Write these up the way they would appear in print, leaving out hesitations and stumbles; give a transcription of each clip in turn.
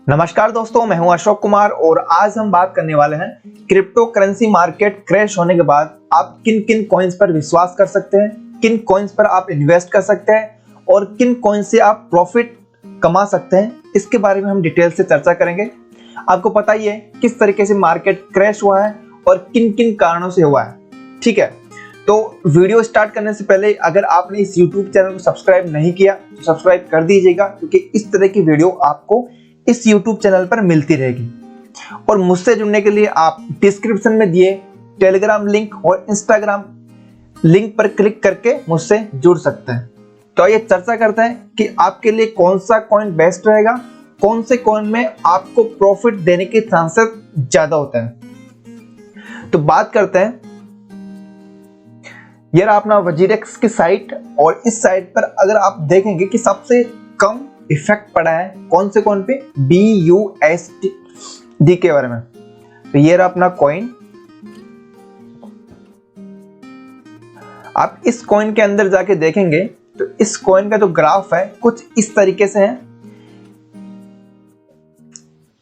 नमस्कार दोस्तों, मैं हूं अशोक कुमार और आज हम बात करने वाले हैं क्रिप्टो करेंसी मार्केट क्रैश होने के बाद आप किन किन कॉइन्स पर विश्वास कर सकते हैं, किन कॉइन्स पर आप इन्वेस्ट कर सकते हैं और किन कॉइन से आप प्रॉफिट कमा सकते हैं। इसके बारे में हम डिटेल से चर्चा करेंगे। आपको पता ही है किस तरीके से मार्केट क्रैश हुआ है और किन किन कारणों से हुआ है। ठीक है, तो वीडियो स्टार्ट करने से पहले अगर आपने इस YouTube चैनल को सब्सक्राइब नहीं किया तो सब्सक्राइब कर दीजिएगा, क्योंकि इस तरह की वीडियो आपको इस YouTube चैनल पर मिलती रहेगी। और मुझसे जुड़ने के लिए आप डिस्क्रिप्शन में दिए टेलीग्राम लिंक और इंस्टाग्राम लिंक पर क्लिक करके मुझसे जुड़ सकते हैं। तो आइए चर्चा करते हैं कि आपके लिए कौन सा कॉइन बेस्ट रहेगा, कौन से कॉइन में आपको प्रॉफिट देने के चांसेस ज्यादा होते हैं। तो बात करते हैं, यह अपना वजीरेक्स की साइट, और इस साइट पर अगर आप देखेंगे कि सबसे कम इफेक्ट पड़ा है कौन से कॉइन पे, BUSD के बारे में। तो ये रहा अपना कॉइन। आप इस कॉइन के अंदर जाके देखेंगे तो इस कॉइन का जो ग्राफ है कुछ इस तरीके से है।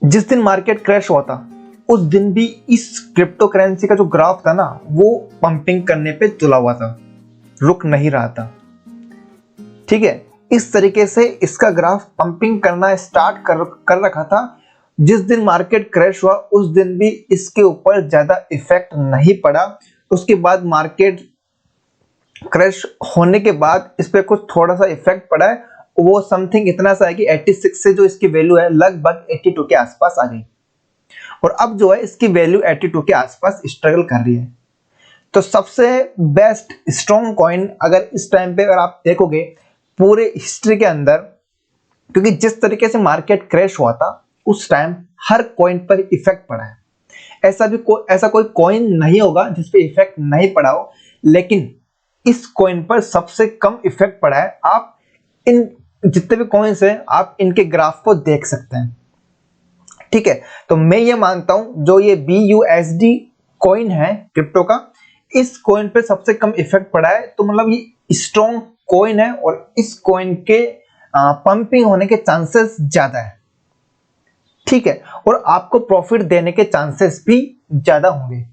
जिस दिन मार्केट क्रैश हुआ था उस दिन भी इस क्रिप्टो करेंसी का जो ग्राफ था ना, वो पंपिंग करने पे तुला हुआ था, रुक नहीं रहा था। ठीक है, इस तरीके से इसका ग्राफ पंपिंग करना स्टार्ट कर रखा था। जिस दिन मार्केट क्रैश हुआ उस दिन भी इसके ऊपर ज्यादा इफेक्ट नहीं पड़ा। उसके बाद मार्केट क्रैश होने के बाद इस पे कुछ थोड़ा सा इफेक्ट पड़ा है, वो समथिंग इतना सा है कि 86 से जो इसकी वैल्यू है लगभग 82 के आसपास आ गई, और अब जो है इसकी वैल्यू 82 के आसपास स्ट्रगल कर रही है। तो सबसे बेस्ट स्ट्रॉन्ग कॉइन अगर इस टाइम पे अगर आप देखोगे पूरे हिस्ट्री के अंदर, क्योंकि जिस तरीके से मार्केट क्रैश हुआ था उस टाइम हर कॉइन पर इफेक्ट पड़ा है। ऐसा कोई कॉइन नहीं होगा जिस पे इफेक्ट नहीं पड़ा हो, लेकिन इस कॉइन पर सबसे कम इफेक्ट पड़ा है। आप इन जितने भी कॉइन्स हैं आप इनके ग्राफ को देख सकते हैं। ठीक है, तो मैं ये मानता हूं जो ये BUSD कॉइन है क्रिप्टो का, इस कॉइन पे सबसे कम इफेक्ट पड़ा है। तो मतलब ये स्ट्रॉन्ग कॉइन है और इस कॉइन के पंपिंग होने के चांसेस ज्यादा है। ठीक है, और आपको प्रॉफिट देने के चांसेस भी ज्यादा होंगे।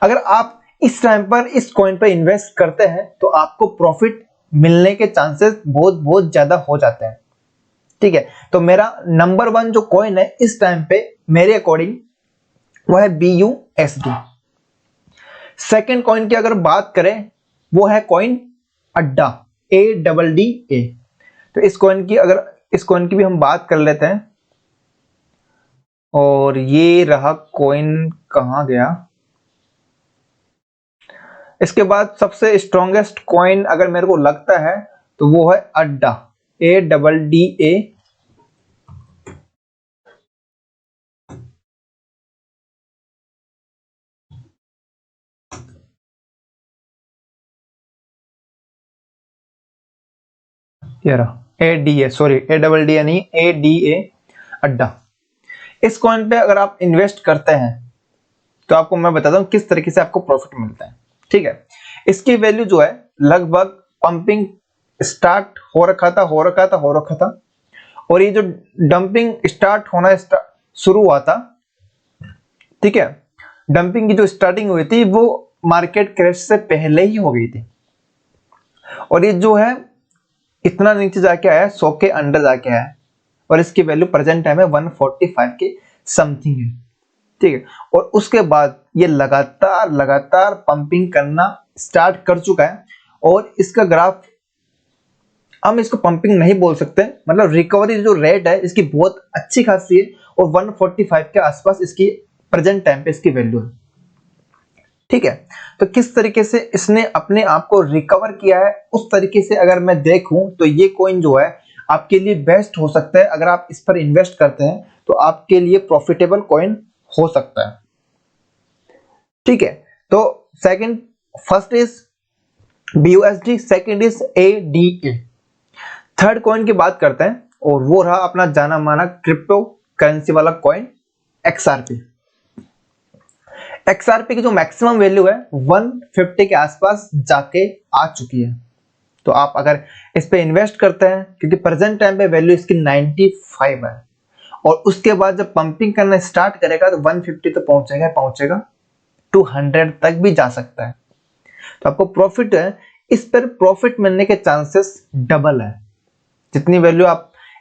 अगर आप इस टाइम पर इस कॉइन पर इन्वेस्ट करते हैं तो आपको प्रॉफिट मिलने के चांसेस बहुत बहुत ज्यादा हो जाते हैं। ठीक है, तो मेरा नंबर 1 जो कॉइन है इस टाइम पे मेरे अकॉर्डिंग वो है BUSD। सेकेंड कॉइन की अगर बात करें वो है कॉइन अड्डा, ADDA। तो इस कॉइन की भी हम बात कर लेते हैं। और ये रहा कॉइन, कहां गया। इसके बाद सबसे स्ट्रॉन्गेस्ट कॉइन अगर मेरे को लगता है तो वो है अड्डा, ADDA। ये रहा ADA, सॉरी ADDA नहीं, ADA, अड्डा। इस कॉइन पे अगर आप इन्वेस्ट करते हैं तो आपको मैं बताता हूं किस तरीके से आपको प्रॉफिट मिलता है। ठीक है, इसकी वैल्यू जो है लगभग पंपिंग स्टार्ट हो रखा था, और ये जो डंपिंग स्टार्ट होना शुरू हुआ था। ठीक है, डंपिंग की जो स्टार्टिंग हुई थी वो मार्केट क्रैश से पहले ही हो गई थी, और ये जो है इतना नीचे जाके आया, 100 के अंडर जाके आया, और इसकी वैल्यू प्रेजेंट टाइम में 145 के समथिंग है। ठीक है, और उसके बाद ये लगातार पंपिंग करना स्टार्ट कर चुका है, और इसका ग्राफ हम इसको पंपिंग नहीं बोल सकते, मतलब रिकवरी जो रेट है इसकी बहुत अच्छी खासी है, और 145 के आसपास इसकी प्रेजेंट टाइम पे इसकी वैल्यू है। ठीक है, तो किस तरीके से इसने अपने आप को रिकवर किया है उस तरीके से अगर मैं देखूं तो ये कॉइन जो है आपके लिए बेस्ट हो सकता है। अगर आप इस पर इन्वेस्ट करते हैं तो आपके लिए प्रॉफिटेबल कॉइन हो सकता है। ठीक है, तो first is BUSD, second is ADA। Third coin की बात करते हैं, और वो रहा अपना जाना माना क्रिप्टो करेंसी वाला कॉइन XRP। XRP की जो मैक्सिमम वैल्यू है 150 के आसपास जाके आ चुकी है। तो आप अगर इस पे इन्वेस्ट करते हैं, क्योंकि प्रेजेंट टाइम पे वैल्यू इसकी 95 है, और उसके बाद जब पंपिंग करना स्टार्ट करेगा तो 150 तो पहुंचेगा 200 तक भी जा सकता है। तो आपको प्रॉफिट है, इस पर प्रॉफिट मिलने के चांसेस डबल है।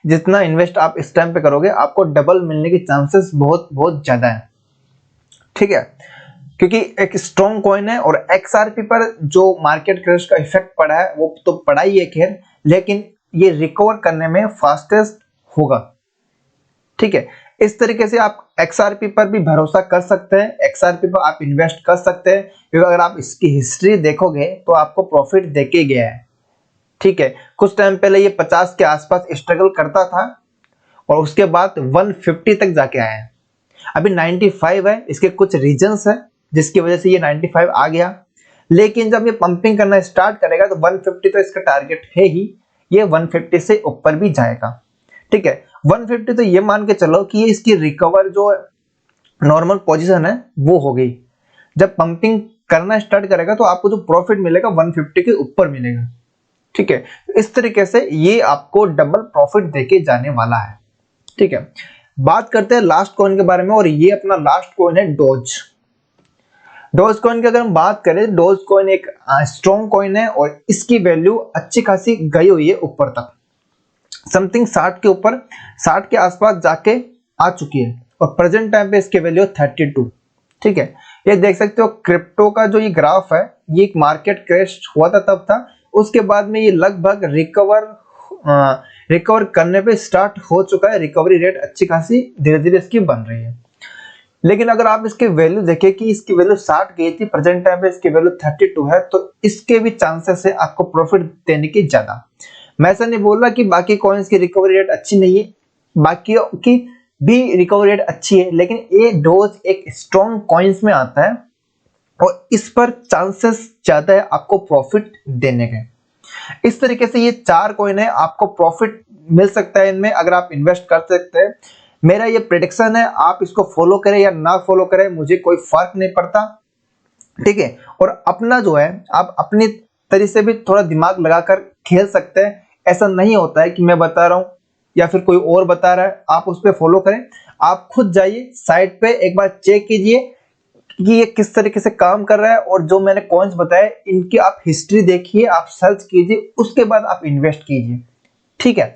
जितना इन्वेस्ट आप इस टाइम पे करोगे आपको डबल मिलने के चांसेस बहुत बहुत ज्यादा है। ठीक है, क्योंकि एक स्ट्रॉन्ग कॉइन है और XRP पर जो मार्केट क्रैश का इफेक्ट पड़ा है वो तो पड़ा ही है खैर, लेकिन ये रिकवर करने में फास्टेस्ट होगा। ठीक है, इस तरीके से आप XRP पर भी भरोसा कर सकते हैं, XRP पर आप इन्वेस्ट कर सकते हैं, क्योंकि अगर आप इसकी हिस्ट्री देखोगे तो आपको प्रॉफिट देके गया है। ठीक है, कुछ टाइम पहले ये 50 के आसपास स्ट्रगल करता था और उसके बाद 150 तक जाके आया है। अभी 95 है, इसके कुछ रीजंस है जिसकी वजह से ये 95 आ गया, लेकिन जब ये पंपिंग करना स्टार्ट करेगा तो 150 तो इसका टारगेट है ही, ये 150 से ऊपर भी जाएगा। ठीक है, 150 तो ये मान के चलो कि ये इसकी रिकवर जो नॉर्मल पोजीशन है वो हो गई। जब पंपिंग करना स्टार्ट करेगा तो आपको जो प्रॉफिट मिलेगा 150 के ऊपर मिलेगा। ठीक है, इस तरीके से ये आपको डबल प्रॉफिट देके जाने वाला है। ठीक है, बात करते हैं लास्ट कॉइन के बारे में, और ये अपना लास्ट कॉइन है डोज कॉइन की। अगर हम बात करें, डोज कॉइन एक स्ट्रॉन्ग कॉइन है और इसकी वैल्यू अच्छी खासी गई हुई है ऊपर तक, समथिंग 60 के आसपास जाके आ चुकी है और प्रेजेंट टाइम पे इसकी वैल्यू 32। ठीक है, ये देख सकते हो क्रिप्टो का जो ये ग्राफ है, ये एक मार्केट क्रैश हुआ था तब था, उसके बाद में ये लगभग रिकवर करने पे स्टार्ट हो चुका है। रिकवरी रेट अच्छी खासी धीरे धीरे इसकी बन रही है। लेकिन अगर आप इसकी वैल्यू देखें कि इसकी वैल्यू 60 गई थी, प्रेजेंट टाइम पे इसकी वैल्यू 32 है, तो इसके भी चांसेस है आपको प्रॉफिट देने की ज्यादा। मैं ऐसा नहीं बोल रहा कि बाकी कॉइन्स की रिकवरी रेट अच्छी नहीं है, बाकी की भी रिकवरी रेट अच्छी है, लेकिन ये डोज एक स्ट्रॉन्ग कॉइन्स में आता है और इस पर चांसेस ज्यादा है आपको प्रॉफिट देने के। इस तरीके से ये 4 कॉइन है, आपको प्रॉफिट मिल सकता है इनमें अगर आप इन्वेस्ट कर सकते हैं। मेरा ये प्रेडिक्शन है, आप इसको फॉलो करें या ना फॉलो करें मुझे कोई फर्क नहीं पड़ता। ठीक है, और अपना जो है आप अपनी तरीके से भी थोड़ा दिमाग लगाकर खेल सकते हैं। ऐसा नहीं होता है कि मैं बता रहा हूं या फिर कोई और बता रहा है आप उस पर फॉलो करें। आप खुद जाइए साइट पे, एक बार चेक कीजिए कि ये किस तरीके से काम कर रहा है, और जो मैंने कॉइन्स बताए इनकी आप हिस्ट्री देखिए, आप सर्च कीजिए, उसके बाद आप इन्वेस्ट कीजिए। ठीक है,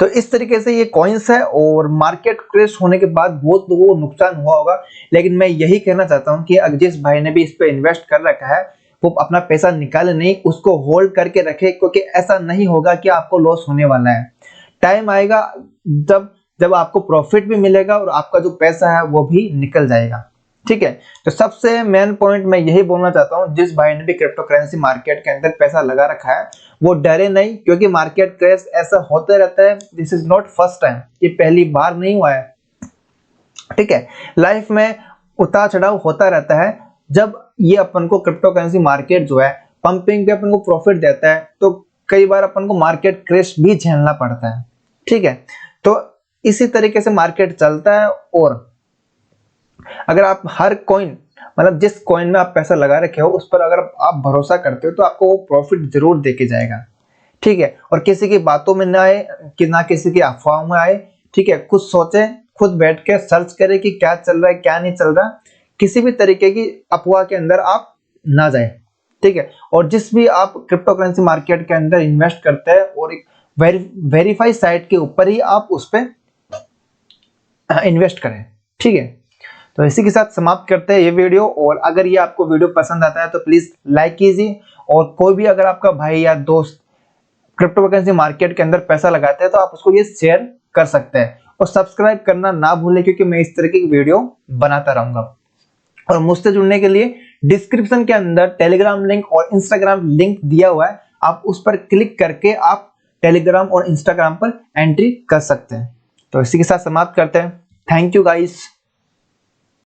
तो इस तरीके से ये कॉइन्स है, और मार्केट क्रैश होने के बाद बहुत लोगों को नुकसान हुआ होगा, लेकिन मैं यही कहना चाहता हूं कि अगर जिस भाई ने भी इस पे इन्वेस्ट कर रखा है वो अपना पैसा निकाले नहीं, उसको होल्ड करके रखे, क्योंकि ऐसा नहीं होगा कि आपको लॉस होने वाला है। टाइम आएगा जब आपको प्रॉफिट भी मिलेगा और आपका जो पैसा है वो भी निकल जाएगा। ठीक है, तो सबसे मेन पॉइंट मैं यही बोलना चाहता हूं, जिस भाई ने भी क्रिप्टो करेंसी मार्केट के अंदर पैसा लगा रखा है वो डरे नहीं, क्योंकि मार्केट क्रैश ऐसा होता रहता है। This is not first time, ये पहली बार नहीं हुआ है। ठीक है, लाइफ में उतार चढ़ाव होता रहता है। जब ये अपन को क्रिप्टो करेंसी मार्केट जो है पंपिंग पे अपन को प्रॉफिट देता है, तो कई बार अपन को मार्केट क्रैश भी झेलना पड़ता है। ठीक है, तो इसी तरीके से मार्केट चलता है, और अगर आप हर कॉइन, मतलब जिस कॉइन में आप पैसा लगा रखे हो उस पर अगर आप भरोसा करते हो तो आपको वो प्रॉफिट जरूर देके जाएगा। ठीक है, और किसी की बातों में ना आए, कि ना किसी की अफवाहों में आए। ठीक है, खुद सोचे, खुद बैठ के सर्च करें कि क्या चल रहा है क्या नहीं चल रहा, किसी भी तरीके की अफवाह के अंदर आप ना जाए। ठीक है, और जिस भी आप क्रिप्टो करेंसी मार्केट के अंदर इन्वेस्ट करते हैं, और एक वेरीफाई साइट के ऊपर ही आप उस पर इन्वेस्ट करें। ठीक है, तो इसी के साथ समाप्त करते हैं ये वीडियो, और अगर ये आपको वीडियो पसंद आता है तो प्लीज लाइक कीजिए, और कोई भी अगर आपका भाई या दोस्त क्रिप्टो करेंसी मार्केट के अंदर पैसा लगाते हैं तो आप उसको ये शेयर कर सकते हैं, और सब्सक्राइब करना ना भूलें, क्योंकि मैं इस तरह की वीडियो बनाता रहूंगा। और मुझसे जुड़ने के लिए डिस्क्रिप्शन के अंदर टेलीग्राम लिंक और इंस्टाग्राम लिंक दिया हुआ है, आप उस पर क्लिक करके आप टेलीग्राम और इंस्टाग्राम पर एंट्री कर सकते हैं। तो इसी के साथ समाप्त करते हैं। Thank you guys.